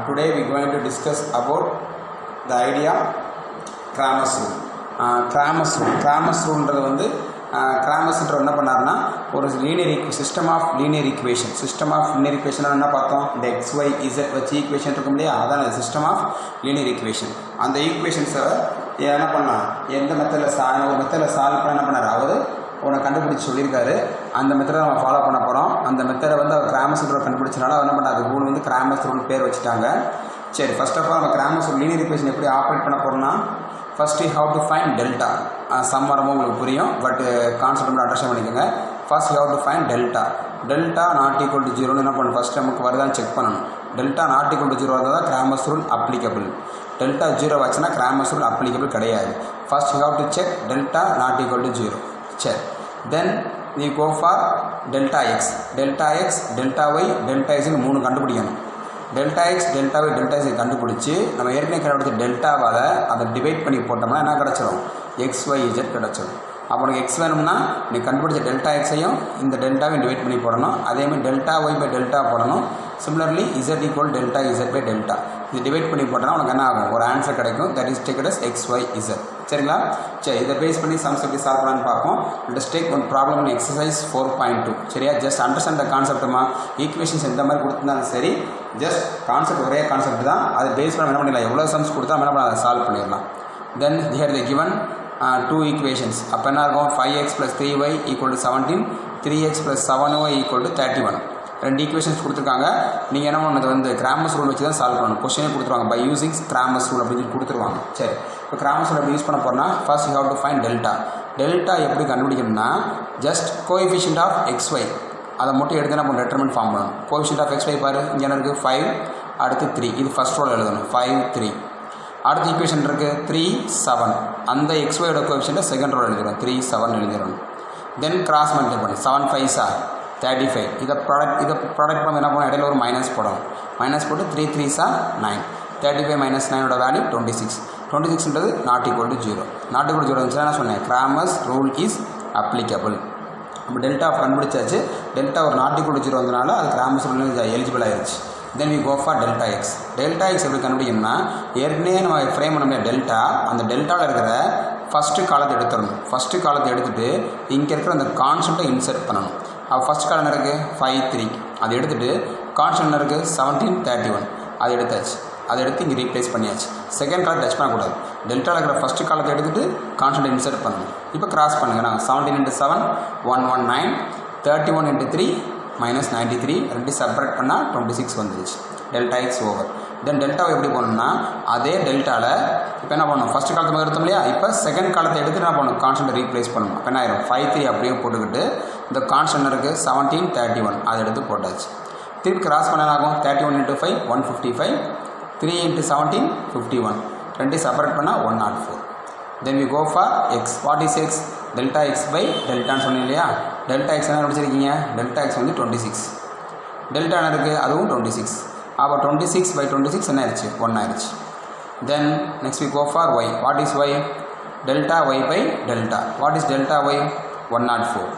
Today we are going to discuss about the idea Cramer's rule. Cramer's rule வந்து Cramer's என்ன பண்ணாருன்னா ஒரு system of linear equation என்ன பார்த்தோம், இந்த XY Z வச்சு ஈக்குவேஷன் இருக்கும் இல்லையா, அதான் சிஸ்டம் ஆஃப் லீனியர் ஈக்குவேஷன். அந்த ஈக்குவேஷன்ஸை என்ன பண்ணலாம், எந்த மெத்தடில் ஒரு மெத்தடில் சால்வ் பண்ண என்ன பண்ணார், அவர் உனக்கு கண்டுபிடிச்சி சொல்லியிருக்காரு. அந்த மெத்தடை நம்ம ஃபாலோ பண்ண போகிறோம். அந்த மெத்தடை வந்து அவர் Cramer's ரூல் கண்டுபிடிச்சனால என்ன பண்ணார், அது ரூல் வந்து Cramer's ரூல் பேர் வச்சுட்டாங்க. சரி, ஃபர்ஸ்ட் ஆஃப் ஆல் நம்ம Cramer's ரூல் லீனியர் ஈக்குவேஷன் எப்படி ஆப்ரேட் பண்ண போகிறோம்னா, first you have to find delta. சம் வரமோ உங்களுக்கு புரியும், பட் கான்செப்ட் மட்டும் அண்டர்ஸ்டாண்ட் பண்ணிக்கோங்க. First you have to find delta not equal to ஜீரோன்னு என்ன பண்ணணும், ஃபஸ்ட் நமக்கு வருதான்னு செக் பண்ணணும். Delta not equal to zero இருந்தால் தான் Cramer's rule applicable. Delta zero வச்சுன்னா Cramer's ரூல் அப்ளிகபிள் கிடையாது. First you have to check delta not equal to zero. சரி, then we go for delta x, delta y, delta z மூணு கண்டுபிடிக்கணும். delta x, delta y, delta z கண்டுபிடிச்சி நம்ம ஏற்கனவே கண்டுபிடிச்ச டெல்டாவால் அதை டிவைட் பண்ணி போட்டோம்னா என்ன கிடச்சிடும், xyz கிடச்சிடும். அப்போ உனக்கு x வேணும்னா நீ கண்டுபிடிச்ச டெல்டா எக்ஸையும் இந்த டெல்டாவையும் டிவைட் பண்ணி போடணும். அதேமாதிரி டெல்டா ஒய் பை டெல்டா போடணும். Similarly z equal delta z by delta இது டிவைட் பண்ணி போட்டோம்னா உனக்கு என்ன ஆகும், ஒரு ஆன்சர் கிடைக்கும். That is taken as xyz. சரிங்களா? சரி, இதை பேஸ் பண்ணி சம்ஸ் எப்படி சால்வ் பண்ணலான்னு பார்ப்போம். Let's take one problem in exercise 4.2. சரியா? ஜஸ்ட் அண்டர்ஸ்டாண்ட் த கான்செப்ட்டுமா. ஈக்குவேஷன்ஸ் எந்த மாதிரி கொடுத்துருந்தாலும் சரி, ஜஸ்ட் கான்செப்ட் ஒரே கான்செப்ட் தான். அது பேஸ் பண்ண என்ன பண்ணிடலாம், எவ்வளோ சம்ஸ் கொடுத்தா நம்ம என்ன பண்ணலாம், அதை சால்வ் பண்ணிடலாம். தென் here the given two equations. அப்போ என்ன இருக்கும், 5x plus 3y equal to 17, 3x plus 7y equal to 31. ரெண்டு ஈக்குவேஷன்ஸ் கொடுத்துருக்காங்க. நீங்கள் என்ன பண்ணது வந்து Cramer's ரூல் வச்சு தான் சால்வ் பண்ணணும். கொஸ்டினே கொடுத்துருவாங்க, பை யூசிங் Cramer's ரூல் அப்படின்னு சொல்லி கொடுத்துருவாங்க. சரி, இப்போ Cramer's ரூல் எப்படி யூஸ் பண்ண போகிறோம்னா, first you have to find delta எப்படி கண்டுபிடிக்கணும்னா, ஜஸ்ட் கோஎஃபிஷியன்ட் ஆஃப் xy அதை மட்டும் எடுத்து நம்ம டெட்டர்மெண்ட் ஃபார்ம் பண்ணணும். கோஎஃபிஷியன்ட் ஆஃப் xy பாரு, இங்கே என்ன இருக்குது 5, அடுத்து 3. இது ஃபர்ஸ்ட் ரோல் எழுதணும், 5 3. அடுத்த ஈக்குவேஷன் இருக்குது 3 7. அந்த xyயோட கோஎஃபிஷியன்ட்டை செகண்ட் ரோல் எழுதிடும், 3 7 எழுதிடணும். தென் கிராஸ் மல்டிப்ளை பண்ணி 7 5s 35. இதை ப்ராடக்ட் பண்ண என்ன பண்ணணும், இடையில ஒரு மைனஸ் போடணும். மைனஸ் போட்டு 3 3s 9. 35 minus 9 value 26. 26ன்றது not equal to zero. Not equal to zero இருந்துச்சுன்னா நான் சொன்னேன் Cramer's ரூல் இஸ் அப்ளிகபிள். நம்ம டெல்டா கண்டுபிடிச்சாச்சு. டெல்டா ஒரு நாட் ஈக்குவல் டு ஜீரோ வந்தனால அது Cramer's ரூல் எலிஜிபிள் ஆயிடுச்சு. Then we go for delta x எப்படி கண்டுபிடிக்கணும்னா, ஏற்கனவே நம்ம ஃப்ரேம் பண்ண முடியாது டெல்டா. அந்த டெல்டாவில் இருக்கிற ஃபஸ்ட்டு காலத்தை எடுத்துடணும். ஃபஸ்ட்டு காலத்தை எடுத்துகிட்டு இங்கே இருக்கிற அந்த கான்ஸ்டண்ட்டை இன்சர்ட் பண்ணணும். அப்போ ஃபஸ்ட் காலம் இருக்குது 5 3. அதை எடுத்துகிட்டு கான்ஸ்டன்ட் இருக்குது 17 31. அதை எடுத்தாச்சு. அதை எடுத்து இங்கே ரீப்ளேஸ் பண்ணியாச்சு. செகண்ட் காலத்தை டச் பண்ணக்கூடாது. டெல்டாவில் இருக்கிற ஃபஸ்ட்டு காலத்தை எடுத்துகிட்டு கான்ஸ்டன்ட்டை இன்சர்ட் பண்ணணும். இப்போ கிராஸ் பண்ணுங்கள். நான் 17 × 7 119, 31 × 3 -93. ரெண்டு செப்பரேட் பண்ணால் 26 வந்துருச்சு. Delta X over. தென் டெல்டாவை எப்படி போடணும்னா, அதே டெல்டாவில் இப்போ என்ன பண்ணணும், ஃபஸ்ட்டு காலத்தை எடுத்தோம் இல்லையா, இப்போ செகண்ட் காலத்தை எடுத்து என்ன பண்ணணும், கான்ஸ்டன்ட்டை ரீப்ளேஸ் பண்ணணும். அப்போ என்ன ஆயிரும், 5 3 அப்படியே போட்டுக்கிட்டு இந்த கான்ஸ்டன்ட் இருக்குது 17 31 அதை எடுத்து போட்டாச்சு. திருப்பி கிராஸ் பண்ண ஆகும் 31 × 5 155, 3 × 17 51. ரெண்டு செப்பரேட் பண்ணால் 104. Then we go for x. What is x, delta x by டெல்டான்னு சொன்னீங்க இல்லையா. டெல்டா எக்ஸ் என்ன படிச்சிருக்கீங்க, டெல்டா எக்ஸ் வந்து 26. டெல்டா என்ன இருக்குது, அதுவும் 26. அப்போ 26 by 26 என்ன ஆயிடுச்சு, 1 ஆயிடுச்சு. Then next we go for y. What is y, delta y by delta. What is delta y, 104.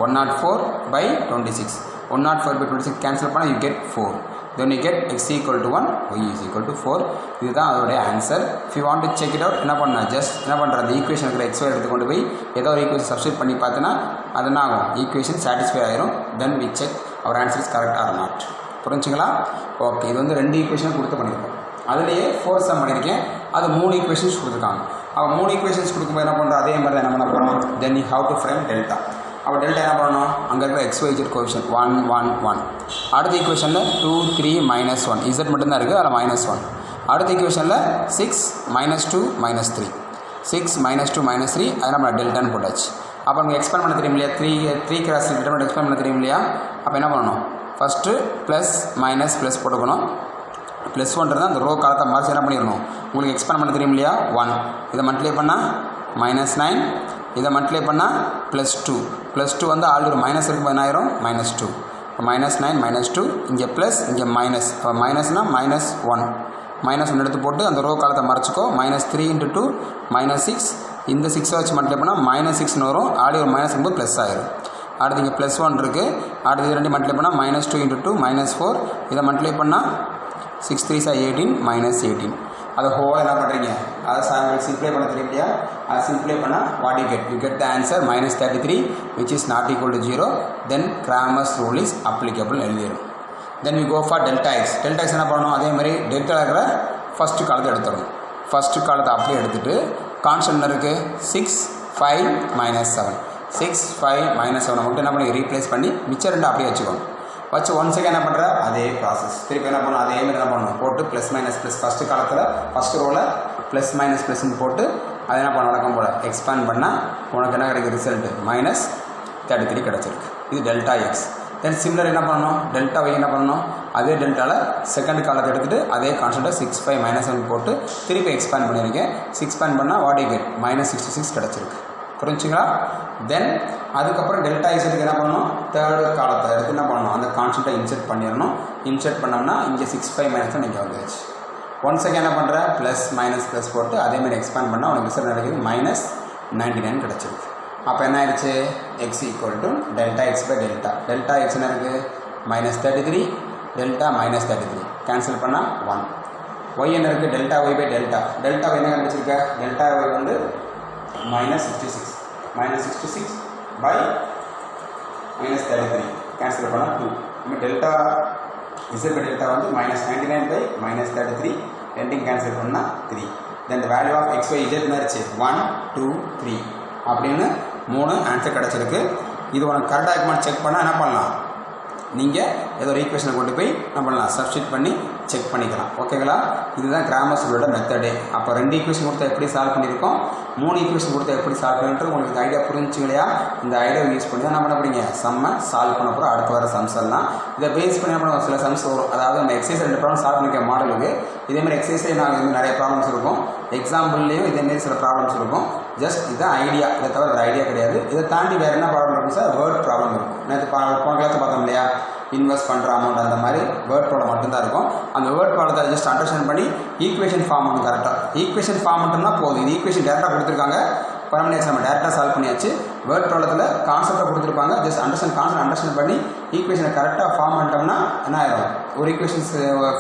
104 by 26. 104 by 26 cancel பண்ணால் you get 4. then you get x equal to 1, y is equal to 4. இதுதான் அதோடைய answer. if you want to check it out என்ன பண்ண, just என்ன பண்ணுற, அந்த equation இருக்கிற xy எடுத்து கொண்டு போய் ஏதோ ஒரு ஈக்குவேஷன் சப்ஸ்டிட் பண்ணி பார்த்தீங்கன்னா அது என்ன ஆகும், ஈக்குவேஷன் சாட்டிஸ்ஃபை ஆயிரும். தென் we check our answer is correct or not. புரிஞ்சுங்களா? ஓகே, இது வந்து ரெண்டு ஈக்குவேஷன் கொடுத்து பண்ணியிருக்கோம். அதுலேயே 4 சம் பண்ணியிருக்கேன். அது 3 ஈக்குவேஷன்ஸ் கொடுத்துருக்காங்க. அவன் 3 ஈக்குவேஷன்ஸ் கொடுக்கும்போது என்ன பண்ணுறோம், அதே மாதிரி என்ன பண்ண போகிறோம், தென் you have to frame delta. அப்போ டெல்டா என்ன பண்ணணும், அங்கே இருக்கிற xyz கோஎஃபிஷியன்ட் 1 1 1. அடுத்த ஈக்குவேஷனில் 2 3 -1 z மட்டும்தான் இருக்குது, அதில் -1. அடுத்த ஈக்குவேஷனில் 6 -2 -3. 6 -2 -3 அதை நம்ம டெல்டான்னு போட்டாச்சு. அப்போ நமக்கு எக்ஸ்பேண்ட் பண்ண தெரியும் இல்லையா, 3 கிராஸ் டிட்டர்மெண்ட் எக்ஸ்பேண்ட் பண்ண தெரியும் இல்லையா. அப்போ என்ன பண்ணணும், ஃபஸ்ட்டு ப்ளஸ் மைனஸ் ப்ளஸ் போட்டுக்கணும். +1 அந்த ரோ காலத்தை மார்க்ஸ் என்ன பண்ணிடணும், உங்களுக்கு எக்ஸ்பேண்ட் பண்ண தெரியும் இல்லையா. 1 இதை மல்டிப்ளை பண்ணால் -9, இதை மல்டிப்ளை பண்ணால் +2. +2 வந்து ஆல்ரெடி ஒரு மைனஸ் இருக்கும்போது என்ன ஆயிரும், -2. இப்போ -9 -2 இங்கே ப்ளஸ் இங்கே மைனஸ். அப்போ மைனஸ்னால் -1. -1 எடுத்து போட்டு அந்த ரோ காலத்தை மறைச்சிக்கோ. -3 × 2 -6. இந்த 6 வச்சு மல்டிப்ளை பண்ணால் -6ன்னு வரும். ஆல்ரெடி ஒரு மைனஸ் இருக்கும்போது ப்ளஸ் ஆயிரும். அடுத்து இங்கே +1 இருக்குது. அடுத்து இது ரெண்டு மல்டிப்ளை பண்ணால் -2 × 2 -4. இதை மல்டிப்ளை பண்ணால் 6 3s are 18 minus 18. அது ஹோல் என்ன பண்ணுறீங்க, அதை சிம்ப்ளை பண்ண தெரியும் இல்லையா, அதை சிம்ப்ளை பண்ணால் what you get the answer -33 which is not equal to 0. Then Cramer's rule is applicable எழுதிடும். Then we go for delta x. Delta x என்ன பண்ணணும், அதே மாதிரி டெல்டா இருக்கிற ஃபஸ்ட்டு காலத்தை எடுத்துடணும். ஃபஸ்ட்டு காலத்தை அப்படியே எடுத்துகிட்டு கான்ஸ்டன்ட் இருக்குது 6 5 -7. 6 5 -7 மட்டும் என்ன பண்ணி ரீப்ளேஸ் பண்ணி மிச்சம் ரெண்டு அப்படியே வச்சுக்கணும். வச்சு ஒன் செகண்ட் என்ன பண்ணுற அதே ப்ராசஸ் திருப்பி என்ன பண்ணணும், அதே மாதிரி என்ன பண்ணணும் போட்டு ப்ளஸ் மைனஸ் ப்ளஸ் ஃபஸ்ட்டு காலத்தில் ஃபஸ்ட்டு ரோவில் ப்ளஸ் மைனஸ் ப்ளஸ்ன்னு போட்டு அதை என்ன பண்ண வழக்கம் போல் எக்ஸ்பேண்ட் பண்ணால் உனக்கு என்ன கிடைக்கும் ரிசல்ட்டு -33 கிடச்சிருக்கு. இது டெல்டா எக்ஸ். தென் சிமிலர் என்ன பண்ணணும், டெல்டா ஒய் என்ன பண்ணணும், அதே டெல்டாவில் செகண்ட் காலத்தை எடுத்துகிட்டு அதே கான்ஸ்டன்ட்டை 6 5 -7 போட்டு திருப்பி எக்ஸ்பேண்ட் பண்ணியிருக்கேன். எக்ஸ்பேண்ட் பண்ணால் வாட் யூ கெட் -66 கிடச்சிருக்கு. புரிஞ்சுங்களா? தென் அதுக்கப்புறம் டெல்டா இசட்டுக்கு என்ன பண்ணணும், தேர்டு காலத்தை எடுத்து என்ன பண்ணணும், அந்த கான்ஸ்டன்ட்டை இன்செர்ட் பண்ணிடணும். இன்செர்ட் பண்ணோம்னா இங்கே 6 5 -7 நீங்கள் வந்துச்சு. ஒன் செகண்ட் என்ன பண்ணுற ப்ளஸ் மைனஸ் ப்ளஸ் போட்டு அதேமாதிரி எக்ஸ்பேண்ட் பண்ணால் உனக்கு ரிசல்ட் கிடைக்குது -99 கிடச்சிருக்கு. அப்போ என்ன ஆயிடுச்சு, x equal to delta x by delta. Delta x என்ன இருக்குது -33, டெல்டா -33 கேன்சல் பண்ணால் 1. ஒய் என்ன இருக்குது delta y by delta. Delta y என்ன கிடச்சிருக்க, டெல்டா ஒய் வந்து -66 by -33 கேன்சல் பண்ணால் 2. இப்போ டெல்டா இசட் பை டெல்டா வந்து -99 by -33 ரெண்டையும் கேன்சல் பண்ணால் 3. Then value of x y z இருந்துச்சு 1 2 3 அப்படின்னு 3 ஆன்சர் கிடச்சிருக்கு. இது உனக்கு கரெக்டாக இருக்குமான்னு செக் பண்ணால் என்ன பண்ணலாம், நீங்கள் ஏதோ ஒரு ஈக்குவேஷனை கொண்டு போய் என்ன பண்ணலாம் சப்ஸ்டிட் பண்ணி செக் பண்ணிக்கலாம். ஓகேங்களா? இதுதான் Cramer's rule மெத்தடே. அப்போ 2 ஈக்குவேஷன் கொடுத்தா எப்படி சால்வ் பண்ணியிருக்கோம், 3 ஈக்குவேஷன் கொடுத்தா எப்படி சால்வ் பண்ணிட்டு உங்களுக்கு ஐடியா புரிஞ்சுங்க இல்லையா? இந்த ஐடியாவை யூஸ் பண்ணி தான் என்ன பண்ண போறீங்க, சம்மை சால்வ் பண்ண போகிறோம். அடுத்து வர சம்ஸ் எல்லாம் இதை பேஸ் பண்ணி என்ன சில சம்ஸ் வரும். அதாவது அந்த எக்ஸசைஸ் 2 ப்ராப்ளம் சால்வ் பண்ணிக்க மாடலுக்கு இதேமாதிரி எக்ஸசைஸ்லேயே நாங்கள் இது நிறைய ப்ராப்ளம்ஸ் இருக்கும். எக்ஸாம்பிள்லேயும் இதேமாரி சில ப்ராப்ளம்ஸ் இருக்கும். ஜஸ்ட் இதுதான் ஐடியா, இதை தவிர வேறு ஐடியா கிடையாது. இதை தாண்டி வேறு என்ன ப்ராப்ளம் இருக்கும் சார், வேர்ட் ப்ராப்ளம் இருக்கும். நேற்று போன கிளாஸ் பார்த்தோம் இல்லையா, இன்வெஸ்ட் பண்ணுற அமௌண்ட் அந்த மாதிரி வேர்ட் ப்ராப்ளம் மட்டும்தான் இருக்கும். அந்த வேர்ட் ப்ராப்ளத்தை ஜஸ்ட் அண்டர்ஸ்டாண்ட் பண்ணி ஈக்குவேஷன் ஃபார்ம் பண்ணணும் கரெக்டாக. ஈக்குவேஷன் ஃபார்ம் மட்டும்னா போதும். இது ஈக்குவேஷன் டேரெக்டாக கொடுத்துருக்காங்க, பரமணியாச்சு நம்ம டேரெக்டாக சால்வ் பண்ணியாச்சு. வேர்ட் ப்ராப்ளத்தில் கான்செப்டை கொடுத்துருப்பாங்க, ஜஸ்ட் அண்டர்ஸ்டாண்ட் பண்ணி ஈக்குவேஷனை கரெக்டாக ஃபார்ம் பண்ணிட்டோம்னா என்ன ஆயிரும், ஒரு ஈக்குவேஷன்ஸ்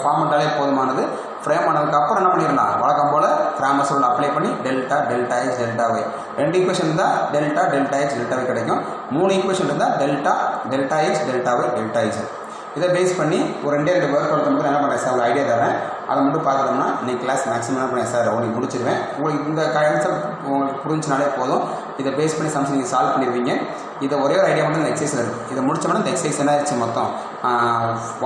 ஃபார்ம் பண்ணிட்டாலே போதுமானது. ஃப்ரேம் பண்ணதுக்கப்புறம் என்ன பண்ணிடலாம், வழக்கம் போல் Cramer's rule அப்ளை பண்ணி delta x delta y 2 equation இருந்தால் டெல்டா எக்ஸ் டெல்டா ஒய் கிடைக்கும். 3 ஈக்குவேஷன் இருந்தால் delta x delta y delta z. இதை பேஸ் பண்ணி ஒரு 2 வேர்ட் ப்ராப்ளத்தை மட்டும் என்ன பண்ணுறேன் சார், ஒரு ஐடியா தரேன். அதை மட்டும் பார்த்துட்டோம்னா இன்னைக்கு கிளாஸ் மேக்ஸிமம் என்ன பண்ணேன் சார் உங்களுக்கு முடிச்சிருவேன். உங்களுக்கு இந்த ஆன்சர் உங்களுக்கு புரிஞ்சினாலே போதும். இதை பேஸ் பண்ணி சம்ஸ் நீங்கள் சால்வ் பண்ணிடுவீங்க. இதை ஒரே ஒரு ஐடியா மட்டும் இந்த எக்ஸசைஸில் இருக்குது. இதை முடிச்சோம்னா இந்த எக்ஸசைஸ் என்ன ஆயிடுச்சு, மொத்தம்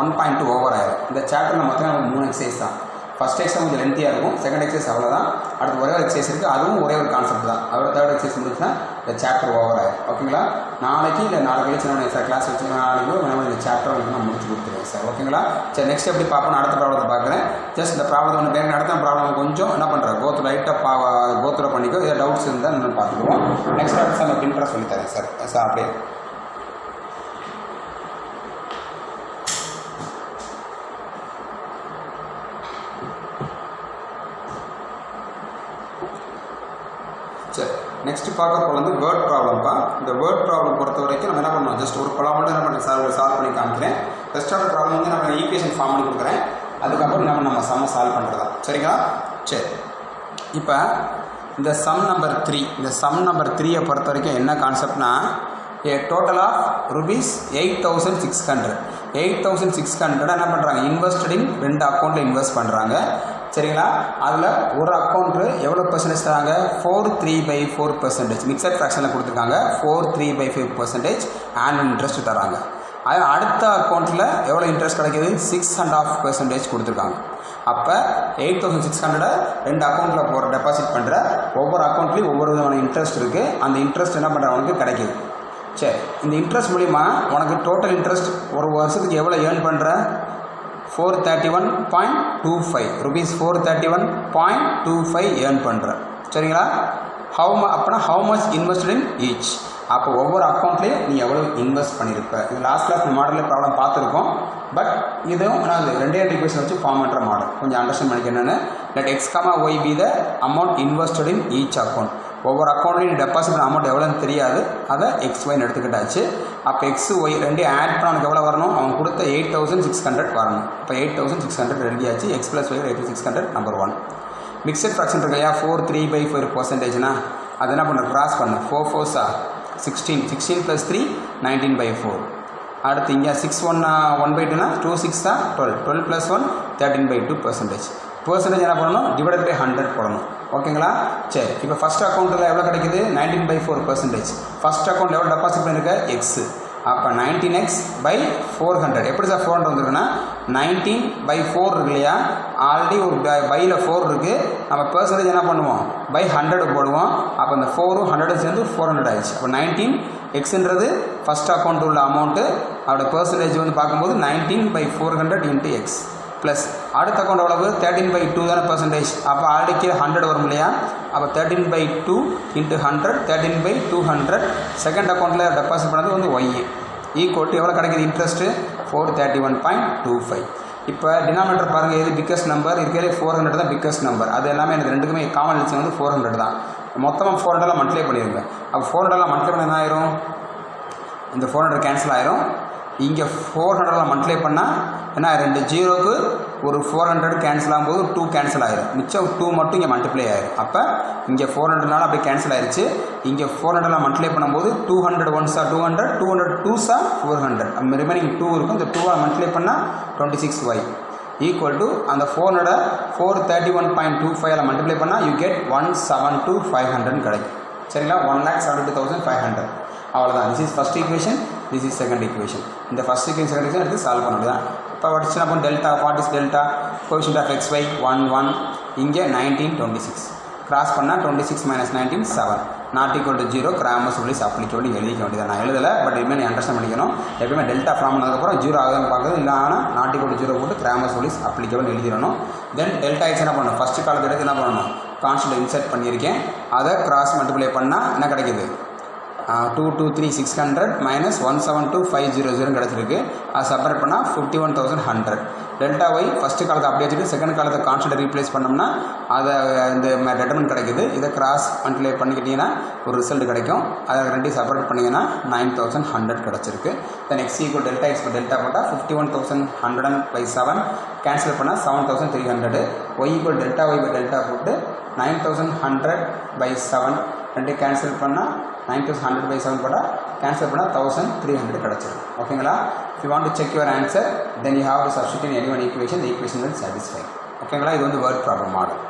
1.2 ஓவர் ஆயிரும். இந்த சாப்டரில் மொத்தம் நமக்கு 3 எக்ஸசைஸ் தான். ஃபஸ்ட் எக்ஸாம் கொஞ்சம் லென்த்தியாக இருக்கும், செகண்ட் எக்ஸசைஸ் அவ்வளோதான். அடுத்து ஒரே ஒரு எக்ஸசைஸ் இருக்குது, அதுவும் ஒரே ஒரு கான்செப்ட் தான். அதோட தேர்ட் எக்ஸசைஸ் முடிச்சுன்னா இந்த சாப்டர் ஓவர் ஆகும். ஓகேங்களா? நாளைக்கு இல்லை நாளைக்கு கழிச்சு நான் சார் கிளாஸ் வச்சு நாளைக்கு இந்த சாப்டர் வந்து நான் முடிச்சு கொடுத்துருவேன் சார். ஓகேங்களா? சரி, நெக்ஸ்ட் எப்படி பார்ப்போம், அடுத்த ப்ராப்ளத்தை பார்க்குறேன். ஜஸ்ட் இந்த ப்ராப்ளத்தை ஒன்று பேர் அடுத்த ப்ராப்ளம் கொஞ்சம் என்ன பண்ணுறேன் கோத்ரூ பண்ணிக்கோ. இதை டவுட்ஸ் இருந்தால் இன்னும் பார்த்துக்குவோம். நெக்ஸ்ட் அடுத்த நம்ம பின்ட்ரெஸ்ட் சொல்லித்தரேன் சார். அப்படியே நெக்ஸ்ட் பார்க்க போகிறது வந்து வேர்ட் ப்ராப்ளம்ப்பா. இந்த வேர்ட் ப்ராப்ளம் பொறுத்த வரைக்கும் நம்ம என்ன பண்ணணும், ஜஸ்ட் ஒரு ப்ராப்ளம் மட்டும் என்ன பண்ணுறேன் சால்வ் பண்ணி காமிக்கிறேன். ஃபர்ஸ்ட் ஆஃப் ப்ராப்ளம் வந்து நம்ம ஈக்குவேஷன் ஃபார்ம் பண்ணி கொடுக்குறேன். அதுக்கப்புறம் நம்ம சம் சால்வ் பண்ணுறதா, சரிங்களா? சரி, இப்போ இந்த சம் நம்பர் 3, இந்த சம் நம்பர் 3 பொறுத்த வரைக்கும் என்ன கான்செப்ட்னா, டோட்டல் ஆஃப் rupees 8,600 என்ன பண்ணுறாங்க, இன்வெஸ்டட் இன் 2 அக்கௌண்ட்டில் இன்வெஸ்ட் பண்ணுறாங்க. சரிங்களா? அதில் ஒரு அக்கௌண்ட்டு எவ்வளோ பர்சன்டேஜ் தராங்க, 4.3/4% மிக்சட் ஃப்ராக்ஷனில் கொடுத்துருக்காங்க. 4.3/5% ஆனுவல் இன்ட்ரெஸ்ட் தராங்க. அது அடுத்த அக்கௌண்ட்டில் எவ்வளோ இன்ட்ரெஸ்ட் கிடைக்கிது, 6.5% கொடுத்துருக்காங்க. அப்போ 8,600 2 அக்கௌண்ட்டில் டெபாசிட் பண்ணுற ஒவ்வொரு அக்கௌண்ட்லேயும் ஒவ்வொரு விதமான இன்ட்ரெஸ்ட் இருக்குது. அந்த இன்ட்ரெஸ்ட் என்ன பண்ணுறவங்களுக்கு கிடைக்கிது. சரி, இந்த இன்ட்ரெஸ்ட் மூலிமா உனக்கு டோட்டல் இன்ட்ரெஸ்ட் ஒரு வருஷத்துக்கு எவ்வளோ ஏர்ன் பண்ணுற, 431.25 rupees 431.25 ஏர்ன் பண்ணுற. சரிங்களா? அப்போனா how much invested in each. அப்போ ஒவ்வொரு அக்கௌண்ட்லேயும் நீ எவ்வளோ இன்வெஸ்ட் பண்ணியிருப்ப. இது லாஸ்ட் கிளாஸ் மாடலில் ப்ராப்ளம் பார்த்துருக்கோம். பட் இதுவும் நான் 2 ஈக்குவேஷன் வச்சு ஃபார்ம் பண்ணுற மாடல் கொஞ்சம் அண்டர்ஸ்டாண்ட் பண்ணிக்க. என்னென்னு let x, y be the amount invested in each account. ஒவ்வொரு அக்கௌண்ட்லையும் டெபாசிட் பண்ண அமௌண்ட் எவ்வளோன்னு தெரியாது, அதை XYன்னு எடுத்துக்கிட்டாச்சு. அப்போ XY ரெண்டையும் ஆட் பண்ண அவனுக்கு எவ்வளோ வரணும், அவன் கொடுத்த 8600 வரணும். இப்போ 8600 எழுதியாச்சு. X + Y 8600 number 1. Mixed fraction இருக்கு இல்லையா, 4 3/4%னா அது என்ன பண்ண கிராஸ் பண்ண 4 4s 16, 16 + 3 19/4. அடுத்து இங்கே 6 1 1/2னா 2 6 12, 12 + 1 13/2%. பர்சன்டேஜ் என்ன பண்ணணும், டிவைடட் பை 100 போடணும். ஓகேங்களா? சரி, இப்போ ஃபஸ்ட் அக்கௌண்ட்டில் எவ்வளோ கிடைக்குது, 19/4%. ஃபஸ்ட் அக்கௌண்ட்டில் எவ்வளோ டெபாசிட் பண்ணியிருக்க, எக்ஸு. அப்போ 19x/400. எப்படி சார் 400 வந்துருக்குன்னா 19/4 இருக்கு இல்லையா, ஆல்ரெடி ஒரு பையில் 4 இருக்குது, நம்ம பர்சன்டேஜ் என்ன பண்ணுவோம், பை 100 போடுவோம். அப்போ இந்த 4ம் 100 சேர்ந்து 400 ஆயிடுச்சு. அப்போ 19xன்றது ஃபஸ்ட் அக்கௌண்ட் உள்ள அமௌண்ட்டு, அதோட பர்சன்டேஜ் வந்து பார்க்கும்போது 19/400 × x ப்ளஸ் அடுத்த அக்கௌண்ட் எவ்வளவு 13/2 தானே பர்சன்டேஜ். அப்போ ஆல்ரெடி 100 வரும் இல்லையா, அப்போ 13/2 × 100 13/200. செகண்ட் அக்கௌண்ட்டில் டெபாசிட் பண்ணது வந்து y ஈக்குவல் டு எவ்வளோ கிடைக்கிது இன்ட்ரெஸ்ட்டு 431.25. இப்போ டினாமினேட்டர் பாருங்கள், எது பிக்கஸ்ட் நம்பர் இருக்கிறதே 400 தான் பிக்கஸ்ட் நம்பர். அது எல்லாமே எனக்கு ரெண்டுக்குமே காமன் எல்சியம் வந்து 400 தான். மொத்தமாக 400 மல்டிப்ளை பண்ணிடுங்க. அப்போ 400 மல்டிப்ளை பண்ண என்ன ஆயிரும், இந்த 400 கேன்சல் ஆயிரும். இங்கே 400 மல்டிப்ளை பண்ணால் ஏன்னா 2 ஜீரோக்கு ஒரு 400 கேன்சல் ஆகும்போது 2 கேன்சல் ஆயிரும், மிச்சம் 2 மட்டும் இங்கே மல்டிப்ளை ஆயிரும். அப்போ இங்கே 400னால அப்படியே கேன்சல் ஆயிடுச்சு. இங்கே 400 மல்டிப்ளை பண்ணும்போது 200 1s 200, 200 2s 400, ரிமைனிங் 2 இருக்கும். இந்த 2 மல்டிப்ளை பண்ணால் 26y ஈக்குவல் டு அந்த 400 431.25 மல்டிப்ளை பண்ணால் யூ கெட் 172,500 கிடைக்கும். சரிங்களா, 1,72,500. அவ்வளோதான். This is first equation, this is second equation. இந்த ஃபஸ்ட் ஈக்குவேஷன் செகண்ட் ஈக்குவேஷன் எடுத்து சால்வ் பண்ணது தான். இப்போ வடிச்சுன்னா அப்போ delta, what is delta, coefficient of XY 1 1, இங்கே 19 26, கிராஸ் பண்ணால் 26 - 19 7, not equal to 0. Cramer's rules applicable எழுதிக்க வேண்டியது. நான் எழுதலை, பட் இனிமேல் நீ அண்டர்ஸ்டாண்ட் பண்ணிக்கணும். எப்பவுமே டெல்டா ஃபார்ம் பண்ணதுக்கப்புறம் 0 ஆகுதுன்னு பார்க்குறது இல்லை, ஆனால் நாட் ஈக்குவல் டு 0 போட்டு கிராமர்ஸ் ரூல்ஸ் அப்ளிகபிள் எழுதிடணும். தென் டெல்டா எக்ஸ் என்ன பண்ணணும், ஃபஸ்ட்டு காலத்தை எடுத்து என்ன பண்ணணும், கான்ஸ்டன்ட் இன்சர்ட் பண்ணியிருக்கேன், அதை கிராஸ் மல்டிப்ளை பண்ணால் என்ன கிடைக்குது 223,600 - 172,500 கிடச்சிருக்கு. அது செப்பரேட் பண்ணால் 51,100. டெல்டா ஒய் ஃபஸ்ட்டு காலத்தை அப்படியே வச்சுட்டு செகண்ட் காலத்தை கான்ஸ்டன்ட் ரீப்ளேஸ் பண்ணோம்னா அதை இந்த டெட்டர்மெண்ட் கிடைக்குது. இதை கிராஸ் மல்டிப்ளை பண்ணிக்கிட்டிங்கன்னா ஒரு ரிசல்ட் கிடைக்கும். அதை ரெண்டையும் செப்பரேட் பண்ணிங்கன்னா 9,100 கிடச்சிருக்கு. Then x equal delta x delta போட்டால் 51,100/7 கேன்சல் பண்ணால் 7,300. y equal delta y by delta போட்டு 9,100/7 ரெண்டு கேன்சல் பண்ணால் 9,100/7 போட்டால் கேன்சல் பண்ணால் 1,300 கிடச்சிடும். ஓகேங்களா? if you want to check your answer, then you have to substitute in any one equation, the equation will satisfy. ஓகேங்களா? இது வந்து வேர்ட் ப்ராப்ளம் மாடல்.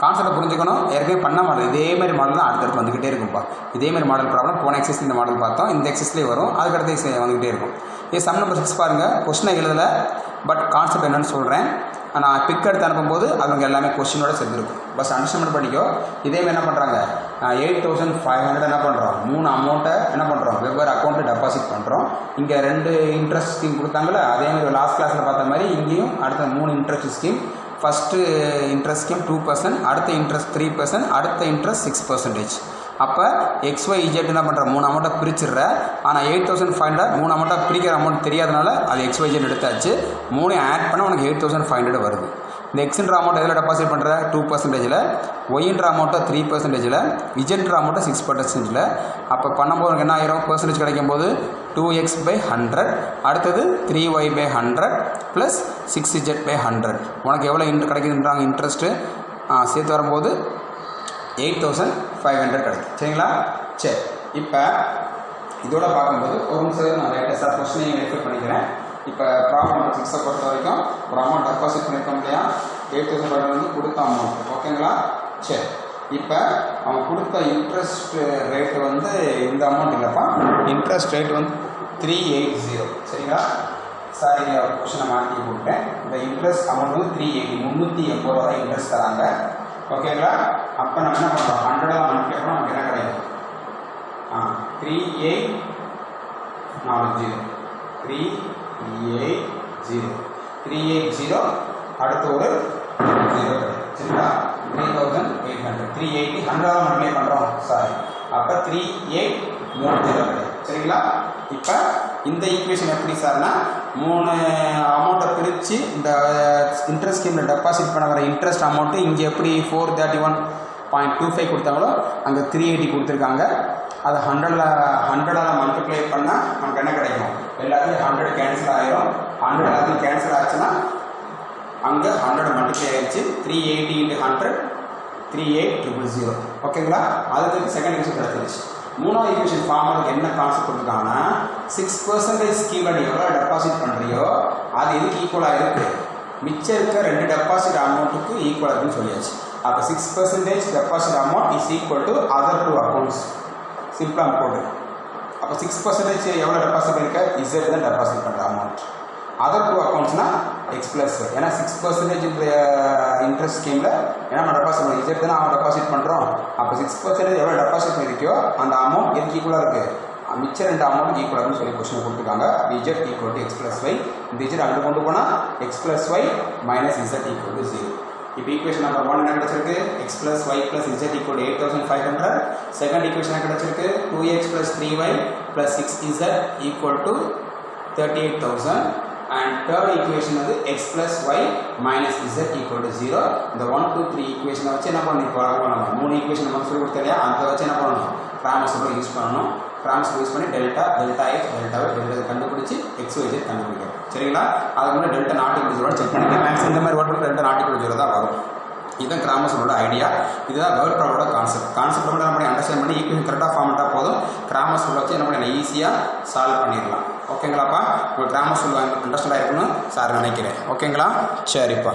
கான்செப்டை புரிஞ்சுக்கணும். ஏற்கனவே பண்ண மாடல் இதேமாதிரி மாடல் தான் அடுத்தடுத்து வந்துக்கிட்டே இருக்கும்ப்பா. இதேமாதிரி மாடல் ப்ராப்ளம் போன எக்ஸஸ் இந்த மாடல் பார்த்தோம், இந்த எக்ஸஸ்லேயே வரும், அதுக்கடுத்து வந்துக்கிட்டே இருக்கும். இது சம் நம்பர் 6 பாருங்கள். கொஸ்டினை எழுதலை, பட் கான்செப்ட் என்னென்னு சொல்கிறேன். நான் பிக் எடுத்து அனுப்பும்போது அவங்க எல்லாமே கொஸ்டினோட சேர்ந்துருக்கும். பஸ் அண்டர்ஸ்டாண்ட் பண்ணிக்கோ. இதேமாதிரி என்ன பண்ணுறாங்க, 8,500 என்ன பண்ணுறோம், 3 அமௌண்ட்டை என்ன பண்ணுறோம், வெவ்வேறு அக்கௌண்ட்டு டெபாசிட் பண்ணுறோம். இங்கே 2 இன்ட்ரெஸ்ட் ஸ்கீம் கொடுத்தாங்களே, அதேமாதிரி லாஸ்ட் கிளாஸில் பார்த்த மாதிரி இங்கேயும் அடுத்த 3 interest scheme. First interest scheme 2%, அடுத்த இன்ட்ரெஸ்ட் 3%, அடுத்த இன்ட்ரெஸ்ட் 6%. அப்போ XYZ என்ன பண்ணுற 3 அமௌண்ட்டை பிரிச்சிடுற. ஆனால் 8,500 3 அமௌண்ட்டாக பிரிக்கிற அமௌண்ட் தெரியாதனால அது XYZ எடுத்தாச்சு. 3 ஆட் பண்ண உனக்கு 8,500 வருது. இந்த எக்ஸ்ன்ற அமௌண்ட் எதில் டெபாசிட் பண்ணுற 2%, ஒய்ன்ற அமௌண்ட்டை 3%, இஜென்ற அமௌண்ட்டை 6%. அப்போ பண்ணும்போது உனக்கு என்ன ஆயிரும், பர்சன்டேஜ் கிடைக்கும் போது 2x/100, அடுத்தது 3y/100 ப்ளஸ் 6z/100. உனக்கு எவ்வளோ கிடைக்குதுன்றாங்க இன்ட்ரெஸ்ட்டு சேர்த்து வரும்போது 8,500 கிடைக்கும். சரிங்களா? சரி, இப்போ இதோட பார்க்கும்போது ஒரு நிமிஷம் நான் லேட்டஸ்டாக கொஸ்டினை ரெஃபர் பண்ணிக்கிறேன். இப்போ ப்ராப்ளம் நம்பர் 6 பொறுத்த வரைக்கும் ஒரு அமௌண்ட் டெபாசிட் பண்ணியிருக்கோம் இல்லையா, 8,500 வந்து கொடுத்த அமௌண்ட். ஓகேங்களா? சரி, இப்போ அவன் கொடுத்த இன்ட்ரெஸ்ட் ரேட்டு வந்து இந்த அமௌண்ட் இல்லைப்பா, இன்ட்ரெஸ்ட் ரேட் வந்து 380. சரிங்களா? சாரி, கொஸ்டினை மாற்றி கொடுத்தேன். இந்த இன்ட்ரெஸ்ட் அமௌண்ட் வந்து 380 ரூபாய் இன்ட்ரெஸ்ட் தராங்க. ஓகேங்களா? அப்போ நம்ம என்ன பண்ணுறோம், 100 மல்டிப்ளை பண்ணால் நமக்கு என்ன கிடைக்கும், 3,840 380 அடுத்து ஒரு 0 கிடைக்கும். சரிங்களா? 3,800 380 100 மல்டிப்ளை பண்ணுறோம், சாரி, அப்போ 3,830 கிடைக்கும். சரிங்களா? இப்போ இந்த ஈக்குவேஷன் எப்படி சார்னா, 3 அமௌண்ட்டை பிரித்து இந்த இன்ட்ரெஸ்ட் ஸ்கீமில் டெபாசிட் பண்ண வர இன்ட்ரெஸ்ட் அமௌண்ட்டு இங்கே எப்படி 431 0.25 கொடுத்தாங்களோ அங்கே 380 கொடுத்துருக்காங்க. அது 100ஆல் மல்டிப்ளை பண்ணால் நமக்கு என்ன கிடைக்கும்? எல்லாத்தையும் 100 கேன்சல் ஆகிரும். 100 எல்லாத்தையும் கேன்சல் ஆச்சுன்னா அங்கே 100 மல்டிப்ளை ஆகிடுச்சு. 380 × 100 38,000. ஓகேங்களா? அதுக்கு செகண்ட் ஈக்குவேஷன் கிடச்சிருச்சு. மூணாவது ஈக்குவேஷன் ஃபார்முக்கு என்ன கான்செப்ட் கொடுத்துருக்காங்கன்னா 6% ஸ்கீமில் நீ எவ்வளோ டெபாசிட் பண்ணுறியோ அது எதுக்கு ஈக்குவலாக இருக்குது? மிச்சம் இருக்க 2 டெபாசிட் அமௌண்ட்டுக்கு ஈக்குவலாக இருக்குன்னு சொல்லியாச்சு. அப்போ 6% deposit amount is equal to other 2 accounts. சிம்பிளாக போடு. அப்போ 6% எவ்வளோ டெபாசிட் இருக்க? Z தான் டெபாசிட் பண்ணுற அமௌண்ட். Other 2 அக்கௌண்ட்ஸ்னால் X+. ஏன்னா 6% இன்ட்ரெஸ்ட் ஸ்கீமில் என்ன டெபாசிட் பண்ணுறோம்? Z தானே அவன் டெபாசிட் பண்ணுறோம். அப்போ 6% எவ்வளோ டெபாசிட் பண்ணியிருக்கியோ அந்த அமௌண்ட் எதுக்கு ஈக்குவலாக இருக்குது? மிச்சம் 2 அமௌண்ட் ஈக்குவலாக சொல்லி கொஸ்டின் கொடுத்துருக்காங்க. Z equal to X+Y. இந்த Z அங்கே கொண்டு போனால் X+Y - Z ஈக்குவல் டு 0. இப்போ ஈக்குவேஷன் நம்பர் 1 என்ன கிடச்சிருக்கு? X+Y + Z equal to 8,500. Second equation கிடச்சிருக்கு 2x + 3y + 6z equal to 38,000. And third equation வந்து X+Y - Z ஈக்குவல் டு 0. இந்த 1, 2, 3 ஈக்குவேஷனை வச்சு என்ன பண்ணணும்? 3 ஈக்குவேஷன் நம்ம சொல்லி கொடுத்தா இல்லையா? அதை வச்சு என்ன பண்ணணும்? கிராமஸ் ரூல் யூஸ் பண்ணணும். கிராமஸ் யூஸ் பண்ணி டெல்டா X டெல்டா கண்டுபிடிச்சி XYZ கண்டுபிடிக்கிறோம். சரிங்களா? அதுக்கு முன்னாடி delta not equal to 0 check பண்ணிக்கலாம். மேக்ஸ் இந்த மாதிரி ஓட்டுறது டெல்டா நாட் ஈக்குவல் டு 0 தான் வரும். இதுதான் கிராமஸ் ரூலோட ஐடியா. இதுதான் வேர்ட் ப்ராப்ளமோட கான்செப்ட் வந்து நம்ம அண்டர்ஸ்டாண்ட் பண்ணி ஈக்குவேஷன் கரெக்டாக ஃபார்மெட்டாக போதும். கிராமஸ் ரூல் வச்சு என்ன பண்ணி ஈஸியாக சால்வ் பண்ணிடலாம். ஓகேங்களாப்பா? உங்களுக்கு கிராமஸ் ரூல் அண்டர்ஸ்டாண்ட் ஆகிருக்குன்னு சார் நினைக்கிறேன். ஓகேங்களா? சரிப்பா.